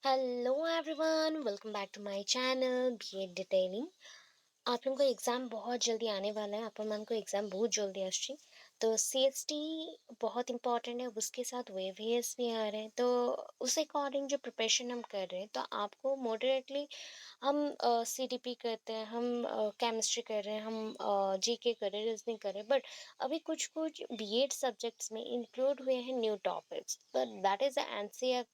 Hello everyone, welcome back to my channel B Ed detailing. आप लोगों का एग्ज़ाम बहुत जल्दी आने वाला है। आपको एग्ज़ाम बहुत जल्दी आସୁଛି। तो सीएसटी बहुत इंपॉर्टेंट है, उसके साथ वेवीएस भी आ रहे हैं। तो उस अकॉर्डिंग जो प्रिपरेशन हम कर रहे हैं, तो आपको मॉडरेटली हम सीडीपी करते हैं, हम केमिस्ट्री कर रहे हैं, हम जीके कर रहे हैं, रीजनिंग कर रहे हैं। बट अभी कुछ कुछ बीएड सब्जेक्ट्स में इंक्लूड हुए हैं new topics, but that is the NCF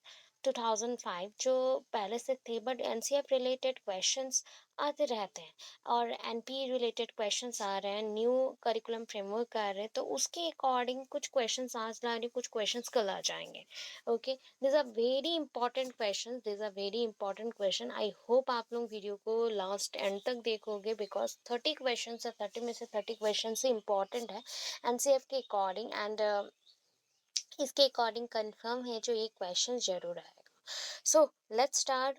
2005 जो पहले से थे। बट एनसीएफ रिलेटेड क्वेश्चंस आते रहते हैं और एनपीए रिलेटेड क्वेश्चंस आ रहे हैं, न्यू करिकुलम फ्रेमवर्क आ रहे हैं। तो उसके अकॉर्डिंग कुछ क्वेश्चंस आज ला रही, कुछ क्वेश्चंस कल आ जाएंगे। Okay, this are very important questions, this are very important question. I hope आप लोग वीडियो को लास्ट एंड तक देखोगे, बिकॉज 30 क्वेश्चन है, 30 में से 30 क्वेश्चन से इंपॉर्टेंट है एनसीएफ के अकॉर्डिंग। एंड इसके अकॉर्डिंग कंफर्म है जो ये क्वेश्चन जरूर आएगा। So let's start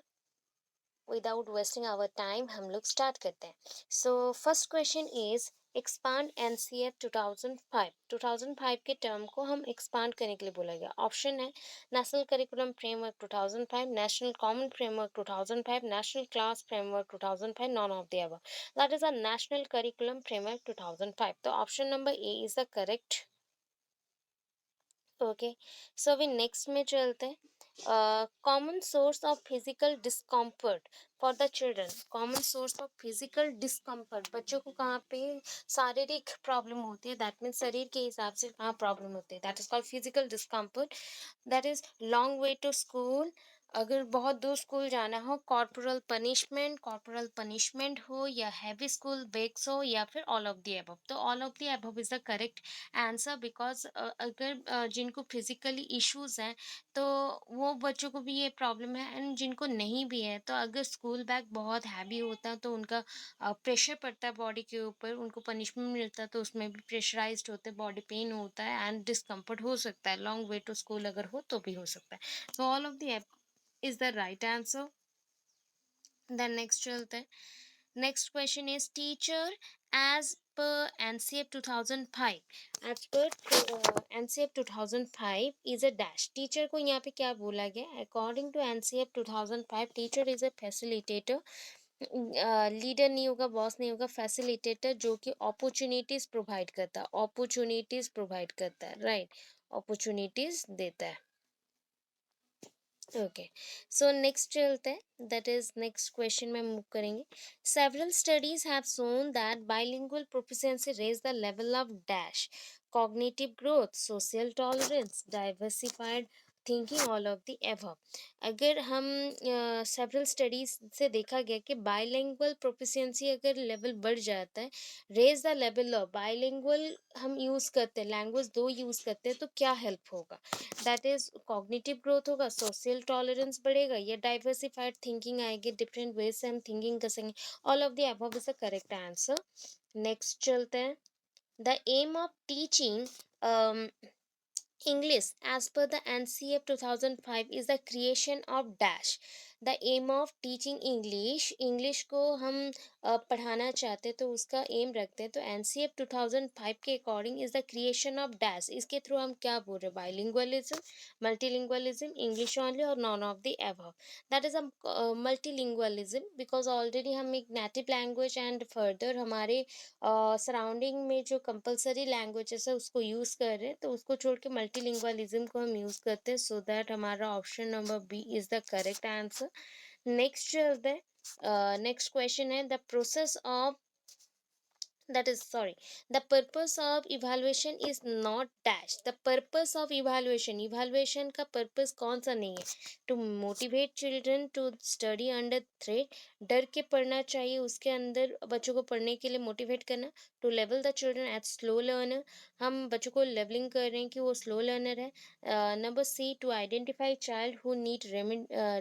without wasting our time. हम लोग स्टार्ट करते हैं। So first question is expand NCF 2005। 2005 के टर्म को हम एक्सपांड करने के लिए बोला गया। ऑप्शन है national curriculum framework 2005, national common framework 2005, national class framework 2005, none of the above. That is a national curriculum framework 2005। तो option number A is the correct. Okay, so अभी नेक्स्ट में चलते हैं। Common source of physical discomfort for the children. Common source of physical discomfort, बच्चों को कहाँ पे शारीरिक प्रॉब्लम होती है, दैट मीन्स शरीर के हिसाब से कहाँ प्रॉब्लम होती है, that is called physical discomfort. That is long way to school, अगर बहुत दूर स्कूल जाना हो, कॉर्पोरल पनिशमेंट हो, या हैवी स्कूल बैग्स हो, या फिर ऑल ऑफ द अबव। तो all of the above is the correct answer, because अगर जिनको फिजिकली इश्यूज हैं तो वो बच्चों को भी ये प्रॉब्लम है। एंड जिनको नहीं भी है, तो अगर स्कूल बैग बहुत हैवी होता है तो उनका प्रेशर पड़ता है बॉडी के ऊपर, उनको पनिशमेंट मिलता है तो उसमें भी प्रेशराइज्ड होते हैं, बॉडी पेन होता है एंड डिस्कम्फर्ट हो सकता है। लॉन्ग वे टू स्कूल अगर हो तो भी हो सकता है। तो all of the is the right answer. Then next चलते हैं। Next question is teacher as per NCF 2005. As per NCF 2005 is a dash. Teacher को यहाँ पे क्या बोला गया? According to NCF 2005, teacher is a facilitator. Leader नहीं होगा, बॉस नहीं होगा, फैसिलिटेटर जो कि अपॉर्चुनिटीज प्रोवाइड करता है, अपॉर्चुनिटीज प्रोवाइड करता है, राइट, अपॉर्चुनिटीज देता है। ओके, सो नेक्स्ट चलते हैं, दैट इज नेक्स्ट क्वेश्चन में मूव करेंगे। Several studies have shown that bilingual proficiency raise the level of dash cognitive growth, social tolerance, diversified thinking, all of the above. अगर हम several studies से देखा गया कि बाइलिंगुअल प्रोफिशिएंसी अगर level बढ़ जाता है, raise the level of bilingual हम यूज़ करते हैं, लैंग्वेज दो यूज़ करते हैं, तो क्या हेल्प होगा? दैट इज कॉग्निटिव ग्रोथ होगा, सोशल टॉलरेंस बढ़ेगा, या डाइवर्सिफाइड थिंकिंग आएगी, डिफरेंट वे से हम थिंकिंग कर सकेंगे। All of the above is the correct answer. Next चलते हैं। The aim of teaching English as per the NCF 2005 is the creation of dash. The aim of teaching English को हम पढ़ाना चाहते हैं तो उसका एम रखते हैं, तो NCF 2005 के according is the creation of dash. इसके थ्रू हम क्या बोल रहे हैं? बाइलिंगुअलिज्म, मल्टीलिंगुअलिज्म, इंग्लिश ऑनली और none of the above. That is a multilingualism, because already हम एक नेटिव लैंग्वेज एंड फर्दर हमारे सराउंडिंग में जो कंपलसरी लैंग्वेजेस है उसको यूज़ कर रहे हैं, तो उसको छोड़ के मल्टीलिंगुअलिज्म को हम यूज़ करते हैं। सो दैट हमारा option number B is the correct answer. Next चलते हैं। नेक्स्ट क्वेश्चन है the process of that is sorry the purpose of evaluation is not dash. The purpose of evaluation का purpose कौन सा नहीं है? To motivate children to study under threat, डर के पढ़ना चाहिए, उसके अंदर बच्चों को पढ़ने के लिए मोटिवेट करना। To level the children as slow learner, हम बच्चों को लेवलिंग कर रहे हैं कि वो स्लो लर्नर है। Number C, to identify child who need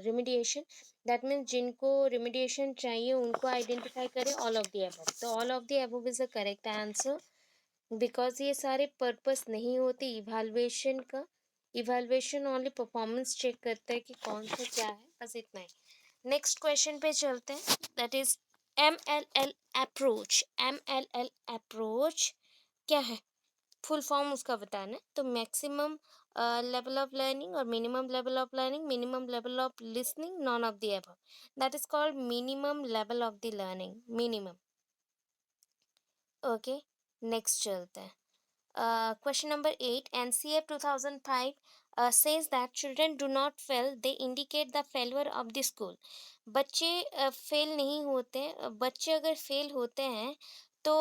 remediation, that means जिनको रिमीडिएशन चाहिए उनको आइडेंटिफाई करें। ऑल ऑफ द अबव, तो all of the above is the correct answer, because ये सारे पर्पस नहीं होते इवैल्यूएशन का। इवैल्यूएशन ओनली परफॉर्मेंस चेक करता है कि कौन सा क्या है, बस इतना ही। नेक्स्ट क्वेश्चन पे चलते हैं, that is M L L approach. M L L approach क्या है? फुल फॉर्म उसका बताना है। तो मैक्सिमम लेवल ऑफ लर्निंग और minimum level of learning, minimum level of listening, none of the above, that is called minimum level of the learning, minimum. Okay, next चलते हैं। Question number 8, NCF 2005 says that children do not fail, they indicate the failure of the school. बच्चे fail नहीं होते, बच्चे अगर fail होते हैं तो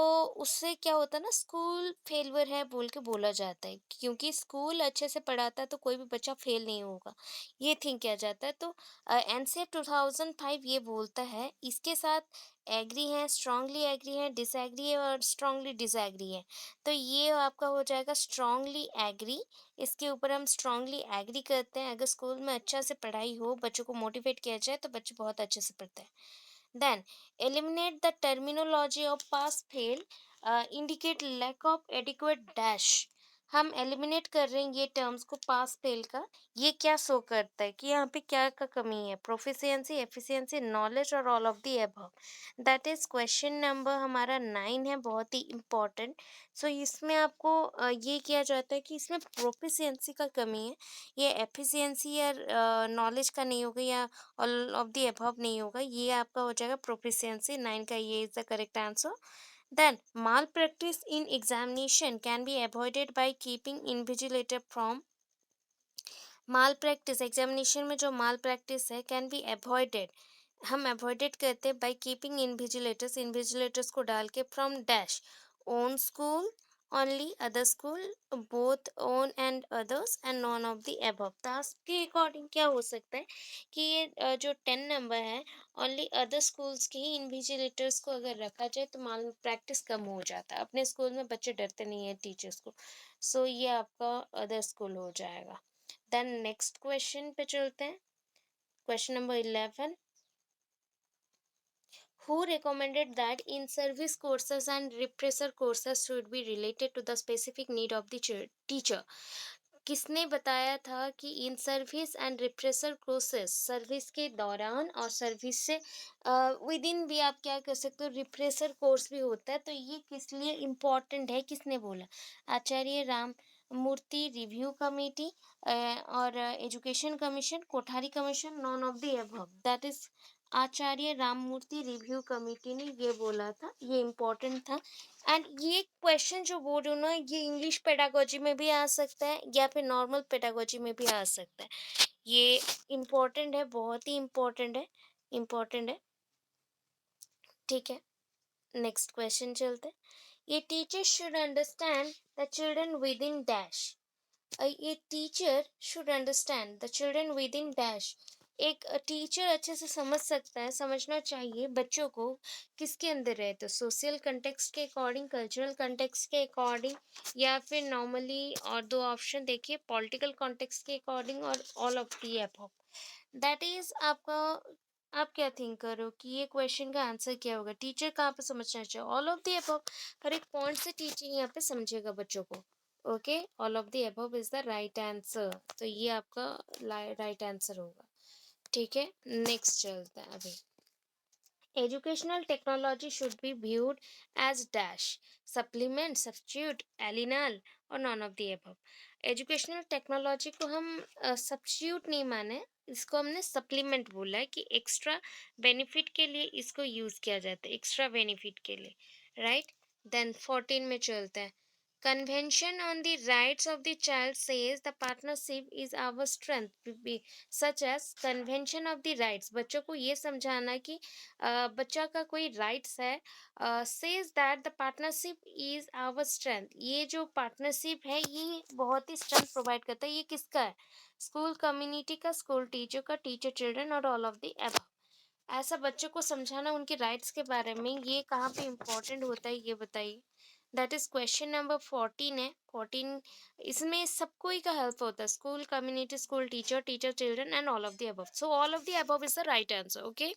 उससे क्या होता है ना, स्कूल फेलियर है बोल के बोला जाता है, क्योंकि स्कूल अच्छे से पढ़ाता है तो कोई भी बच्चा फेल नहीं होगा, ये थिंक किया जाता है। तो एनसीएफ 2005 ये बोलता है, इसके साथ एग्री है, स्ट्रांगली एग्री है, डिसएग्री है और स्ट्रांगली डिसएग्री है। तो ये आपका हो जाएगा स्ट्रांगली एग्री। इसके ऊपर हम स्ट्रांगली एग्री करते हैं, अगर स्कूल में अच्छा से पढ़ाई हो, बच्चों को मोटिवेट किया जाए तो बच्चे बहुत अच्छे से पढ़ते हैं। Then eliminate the terminology of pass fail, indicate lack of adequate dash. हम एलिमिनेट कर रहे हैं ये टर्म्स को, पास फेल का। ये क्या शो करता है कि यहाँ पे क्या का कमी है, प्रोफिशिएंसी, एफिशिएंसी, नॉलेज और all of the above. That is question number हमारा 9 है, बहुत ही इम्पोर्टेंट। सो इसमें आपको ये किया जाता है कि इसमें प्रोफिशिएंसी का कमी है, ये एफिशिएंसी या नॉलेज का नहीं होगा या ऑल ऑफ द अबव नहीं होगा, ये आपका हो जाएगा प्रोफिशिएंसी। 9 का ये is the correct answer. Then, malpractice in examination can be avoided by keeping invigilator from, mall practice examination में जो माल प्रैक्टिस है कैन बी अवॉइडेड, हम अवॉइडेड करते हैं बाय कीपिंग इन्विजिलेटर्स, इन्विजिलेटर्स को डाल के, from dash, own school only, other school, both own and others and non of the above. Task के अकॉर्डिंग क्या हो सकता है कि ये जो 10 नंबर है, ओनली अदर स्कूल्स के ही इन्विजिलेटर्स को अगर रखा जाए तो माल प्रैक्टिस कम हो जाता है, अपने स्कूल में बच्चे डरते नहीं है टीचर्स को। सो ये आपका अदर स्कूल हो जाएगा। देन नेक्स्ट क्वेश्चन पे चलते हैं, question number 11, who recommended that in service courses and refresher courses should be related to the specific need of the teacher? किसने बताया था कि in service and repressor courses, service के दौरान और सर्विस से विद इन भी आप क्या कर सकते हो, रिप्रेसर कोर्स भी होता है, तो ये किस लिए इम्पोर्टेंट है, किसने बोला? आचार्य राम मूर्ति रिव्यू कमेटी और education commission, Kothari commission, none of the above. That is Acharya Ramamurti review committee ने ये बोला था, ये इम्पोर्टेंट था। एंड ये क्वेश्चन जो बोल रही हूँ ना, ये इंग्लिश पेडागोजी में भी आ सकता है या फिर नॉर्मल पेडागोजी में भी आ सकता है। ये इम्पोर्टेंट है, बहुत ही इम्पोर्टेंट है, इम्पोर्टेंट है। ठीक है, नेक्स्ट क्वेश्चन चलते हैं। ये teacher should understand the children with in dash, a teacher should understand the children within dash। एक टीचर अच्छे से समझ सकता है, समझना चाहिए बच्चों को किसके अंदर है, तो सोशल कंटेक्स्ट के अकॉर्डिंग, कल्चरल कंटेक्स्ट के अकॉर्डिंग, या फिर नॉर्मली, और दो ऑप्शन देखिए, पॉलिटिकल कॉन्टेक्स्ट के अकॉर्डिंग और all of the above. That is आपका, आप क्या थिंक करो कि ये क्वेश्चन का आंसर क्या होगा, टीचर कहाँ पे समझना चाहिए, ऑल ऑफ दी अबव। हर एक पॉइंट से टीचर यहाँ पे समझेगा बच्चों को। Okay, all of the above is the right answer, तो ये आपका राइट आंसर होगा। ठीक है, नेक्स्ट चलता है अभी। Educational technology should be viewed as dash, supplement, substitute, एलिनल और none of the above. Educational technology को हम सब्स्टिट्यूट नहीं माने, इसको हमने सप्लीमेंट बोला है कि एक्स्ट्रा बेनिफिट के लिए इसको यूज किया जाता है, एक्स्ट्रा बेनिफिट के लिए, राइट। देन 14 में चलते हैं। Convention on the Rights of the Child says the partnership is our strength, such as Convention of the Rights, बच्चों को ये समझाना कि बच्चा का कोई राइट्स है, says that the partnership is our strength, ये जो पार्टनरशिप है ये बहुत ही स्ट्रेंथ प्रोवाइड करता है। ये किसका है? स्कूल कम्युनिटी का, स्कूल टीचर का, टीचर चिल्ड्रन और ऑल ऑफ द अबव। ऐसा बच्चों को समझाना उनके राइट्स के बारे में, ये कहाँ पे इम्पोर्टेंट होता है ये बताइए। दैट इज क्वेश्चन नंबर 14 है, 14। इसमें सबको ही का हेल्प होता है, school community, school teacher, teacher children and all of the above. So all of the above is the right answer. Okay,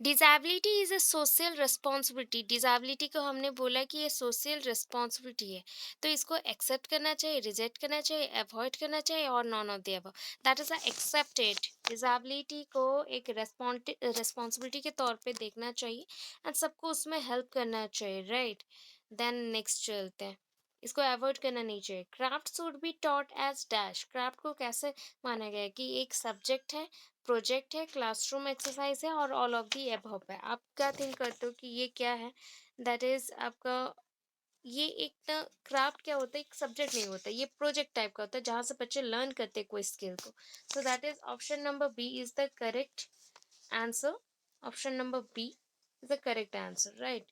disability is a social responsibility, disability को हमने बोला कि ये सोशल रिस्पॉन्सिबिलिटी है, तो इसको एक्सेप्ट करना चाहिए, रिजेक्ट करना चाहिए, अवॉइड करना चाहिए और none of the above. That is accepted, disability को एक रिस्पॉन्सिबिलिटी के तौर पे देखना चाहिए एंड सबको उसमें हेल्प करना चाहिए, राइट। देन नेक्स्ट चलते हैं, इसको अवॉइड करना नहीं चाहिए। Craft should be taught as dash, craft को कैसे माना गया है कि एक सब्जेक्ट है, प्रोजेक्ट है, क्लासरूम एक्सरसाइज है और ऑल ऑफ दी अबव है। आप क्या थिंक करते हो कि ये क्या है? दैट इज आपका, ये एक ना क्राफ्ट क्या होता है, एक सब्जेक्ट नहीं होता, ये प्रोजेक्ट टाइप का होता है जहाँ से बच्चे लर्न करते हैं कोई स्किल को। So that is option number B is the correct answer. Option number B is the correct answer, right.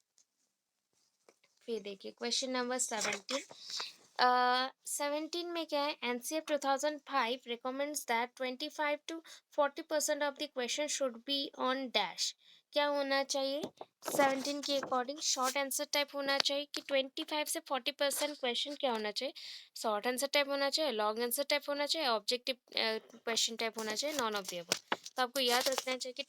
फिर देखिए क्वेश्चन नंबर 17। 17 में क्या है, NCF 2005 recommends that 25 to 40% of the question should be on dash. क्या होना चाहिए 17 के according? Short answer type होना चाहिए कि 25 से 40% क्वेश्चन क्या होना चाहिए? शॉर्ट आंसर टाइप होना चाहिए, लॉन्ग आंसर टाइप होना चाहिए, ऑब्जेक्टिव क्वेश्चन टाइप होना चाहिए, नॉन ऑफ द अबव। तो आपको याद रखना चाहिए कि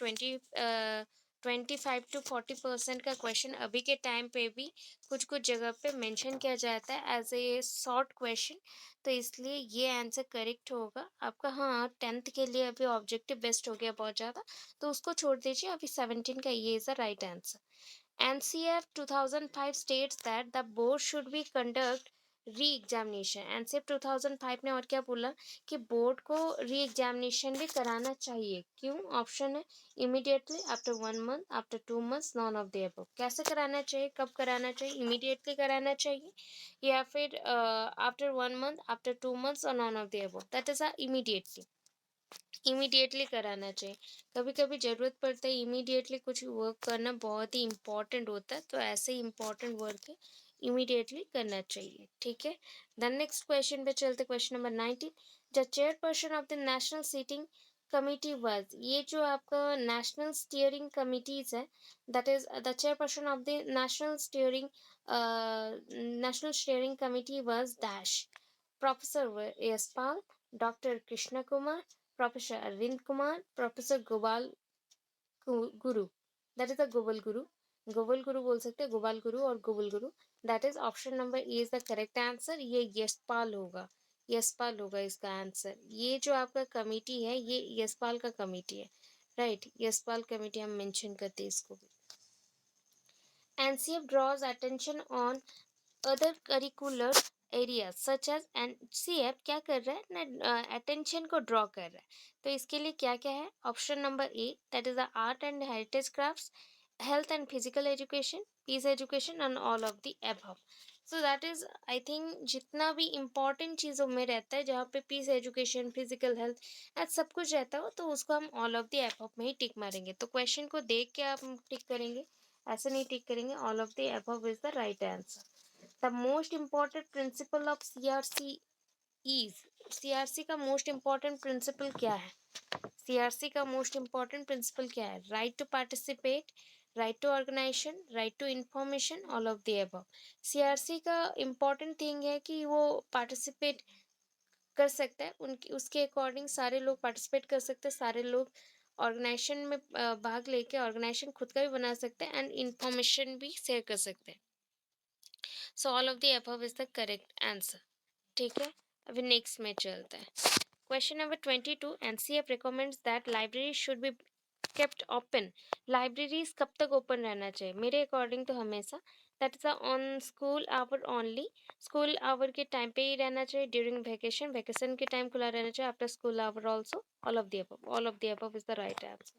25 to 40% का क्वेश्चन अभी के टाइम पे भी कुछ कुछ जगह पे मेंशन किया जाता है एज ए शॉर्ट क्वेश्चन, तो इसलिए ये आंसर करेक्ट होगा आपका। हाँ, 10th के लिए अभी ऑब्जेक्टिव बेस्ट हो गया बहुत ज़्यादा, तो उसको छोड़ दीजिए, अभी 17 का ये is the right answer. NCF 2005 states that the board should be conduct re-examination. NCF 2005 ने और क्या बोला कि बोर्ड को री-एग्जामिनेशन भी कराना चाहिए। क्यों? ऑप्शन है immediately, after 1 month, after 2 months, non of the above. कैसे कराना चाहिए, कब कराना चाहिए? इमीडिएटली कराना चाहिए या फिर आफ्टर 1 month, आफ्टर 2 months और none of the above. That is immediately, immediately कराना चाहिए। कभी कभी ज़रूरत पड़ता है इमीडिएटली कुछ वर्क करना, बहुत ही इम्पॉर्टेंट होता है, तो ऐसे ही इम्पॉर्टेंट वर्क है, इमीडिएटली करना चाहिए, ठीक है। देन नेक्स्ट क्वेश्चन पे चलते, question number 19। The chairperson of the national seating committee was, ये जो आपका नेशनल स्टीयरिंग कमिटीज है, that is the chairperson of the national steering committee was dash. Professor Yashpal, doctor Krishna Kumar, Professor Arvind Kumar, Professor Gopal Guru, that is the Gopal Guru, Gopal Guru बोल सकते हैं, गोपाल गुरु और गोपाल गुरु। That is option number A is the correct answer. ये यशपाल होगा, यशपाल होगा इसका answer. ये जो आपका कमेटी है ये यशपाल का कमेटी है, राइट, यशपाल कमेटी हम मेंशन करते हैं इसको भी। NCF draws attention on other curricular area such as, NCF क्या कर रहा है ना, अटेंशन को ड्रॉ कर रहा है। तो इसके लिए क्या क्या है? Option number A that is the art and heritage crafts, health and physical education, peace education and all of the above. So that is, I think जितना भी इम्पॉर्टेंट चीज़ों में रहता है जहाँ पे peace education, physical health as सब कुछ रहता हो, तो उसको हम ऑल ऑफ द अबव में ही टिक मारेंगे। तो क्वेश्चन को देख के आप टिक करेंगे, ऐसे नहीं टिक करेंगे। All of the above is the right answer. The most important principle of CRC is, CRC का most important principle क्या है? CRC का most important principle क्या है? Right to participate, right to organization, right to information, all of the above. CRC का important thing है कि वो participate कर सकता है, उनकी उसके अकॉर्डिंग सारे लोग पार्टिसिपेट कर सकते हैं, सारे लोग ऑर्गेनाइजेशन में भाग लेके ऑर्गेनाइजेशन खुद का भी बना सकते हैं एंड इंफॉर्मेशन भी शेयर कर सकते हैं। So all of the above is the correct answer, ठीक है। अभी नेक्स्ट में चलते हैं, question number 22। NCF recommends that library should be kept open. Libraries कब तक ओपन रहना चाहिए? मेरे अकॉर्डिंग तो हमेशा, that is on school hour only. School hour के टाइम पे ही रहना चाहिए, ड्यूरिंग वैकेशन, वैकेशन के टाइम खुला रहना चाहिए, after school hour also. All of the above, all of the above is the right answer,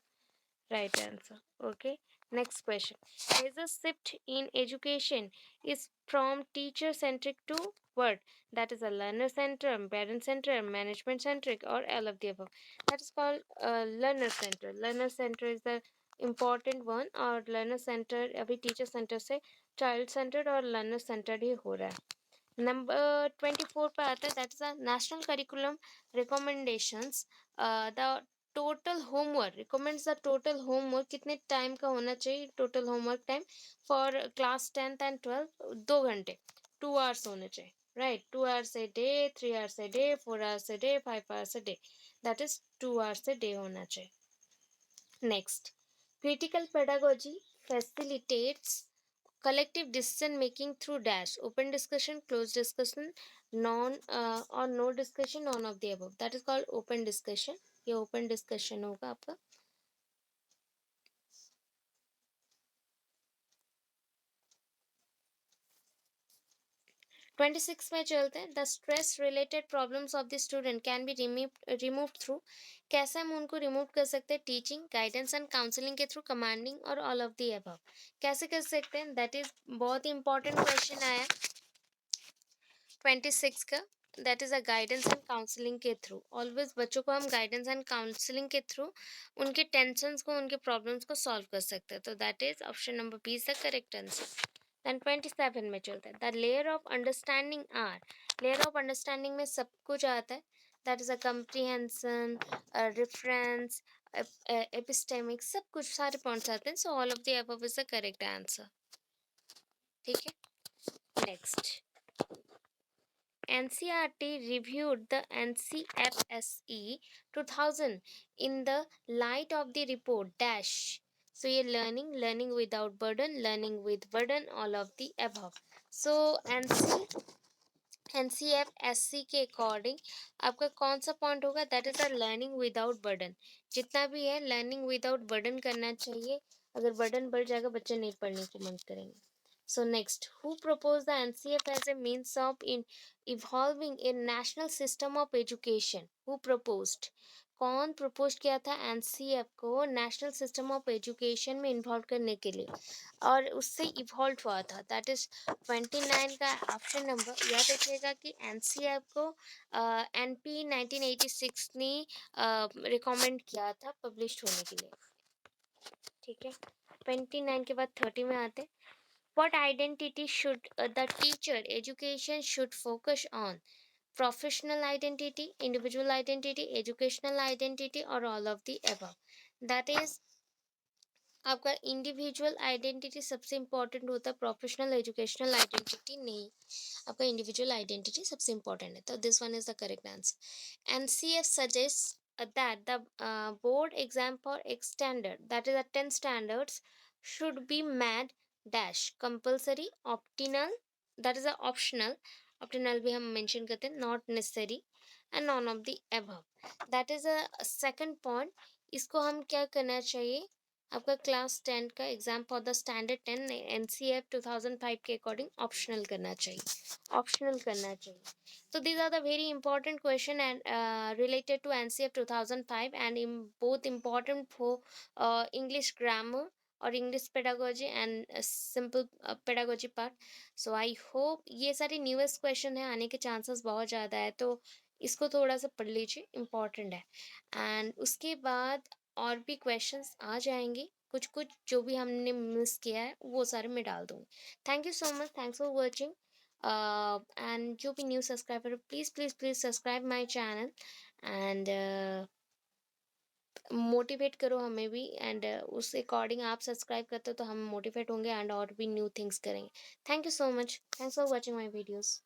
right answer. Okay, next question. There's a shift in education is from teacher centric to what? That is a learner centered, parent centered, management centric, or all of the above. That is called learner centered. Learner centered is the important one, और learner centered अभी teacher centered से child centered और learner centered ही हो रहा है। Number 24 पर आता है, that is a national curriculum recommendations. The total homework recommends the total homework कितने टाइम का होना चाहिए? Total homework time for class 10th and 12th 2 घंटे, 2 hours होने चाहिए, right. 2 hours a day, 3 hours a day, 4 hours a day, 5 hours a day, that is 2 hours a day होना चाहिए। Next, critical pedagogy facilitates collective decision making through dash, open discussion, closed discussion, non or no discussion, none of the above. That is called open discussion. ये open discussion होगा आपका। 26 में चलते हैं। The stress related problems of the student can be remove through. कैसे हम उनको remove कर सकते हैं? टीचिंग, गाइडेंस एंड काउंसलिंग के थ्रू, कमांडिंग और ऑल ऑफ द अबव। कैसे कर सकते हैं? दैट इज बहुत ही इंपॉर्टेंट क्वेश्चन आया 26 का। That is a guidance and counselling के थ्रू। ऑलवेज बच्चों को हम गाइडेंस एंड काउंसलिंग के थ्रू उनके टेंशंस को, उनके प्रॉब्लम्स को सॉल्व कर सकते हैं। तो that is option number B is the correct answer. Then 27 में चलते हैं। The layer of understanding are. Layer of understanding में सब कुछ आता है। That is a comprehension, reference, epistemic, सब कुछ सारे पॉइंट्स आते हैं। So all of the above is the correct answer. ठीक है, next. NCERT reviewed the NCFSE 2000 in the light of the report dash. So ये learning without burden, learning with burden, all of the above. So NCFSC के according आपका कौन सा point होगा? That is a learning without burden. जितना भी है learning without burden करना चाहिए। अगर बर्डन बढ़ जाएगा बच्चे नहीं पढ़ने की मन करेंगे। So next, who proposed the NCF as a means of in evolving a national system of education? Who proposed? कौन प्रपोज किया था एनसीएफ को नेशनल सिस्टम ऑफ एजुकेशन में इन्वॉल्व करने के लिए, और उससे इवॉल्व हुआ था? दैट इज 29 का ऑप्शन नंबर। याद रखिएगा कि एनसीएफ को एनपी 1986 ने रिकमेंड किया था पब्लिश होने के लिए। ठीक है, 29 के बाद 30 में आते। What identity should the teacher education should focus on? Professional identity, individual identity, educational identity, or all of the above? That is, आपका इंडिविजुअल आइडेंटिटी सबसे इंपॉर्टेंट होता है, प्रोफेशनल एजुकेशनल आइडेंटिटी नहीं। आपका इंडिविजुअल आइडेंटिटी सबसे इंपॉर्टेंट है। तो this one is the correct answer. NCF suggest that the board exam for X standard, that is the 10 standards, should be made dash compulsory, optional, that is a optional भी हम mention करते हैं, not necessary, and none of the above. That is a second point. इसको हम क्या करना चाहिए? आपका क्लास 10 का exam for the standard 10 NCF 2005 के अकॉर्डिंग ऑप्शनल करना चाहिए। So these are the very important question and related to NCF 2005 and both important for English grammar और English pedagogy and simple pedagogy part. So I hope ये सारे newest question है, आने के chances बहुत ज़्यादा है, तो इसको थोड़ा सा पढ़ लीजिए, important है। and उसके बाद और भी क्वेश्चंस आ जाएंगे, कुछ कुछ जो भी हमने मिस किया है वो सारे मैं डाल दूँगी। Thank you so much, thanks for watching. And जो भी new subscriber, please please please subscribe my channel and motivate करो हमें भी, एंड उस अकॉर्डिंग आप सब्सक्राइब करते हो तो हम मोटिवेट होंगे एंड और भी न्यू थिंग्स करेंगे। Thank you so much, thanks for watching my videos.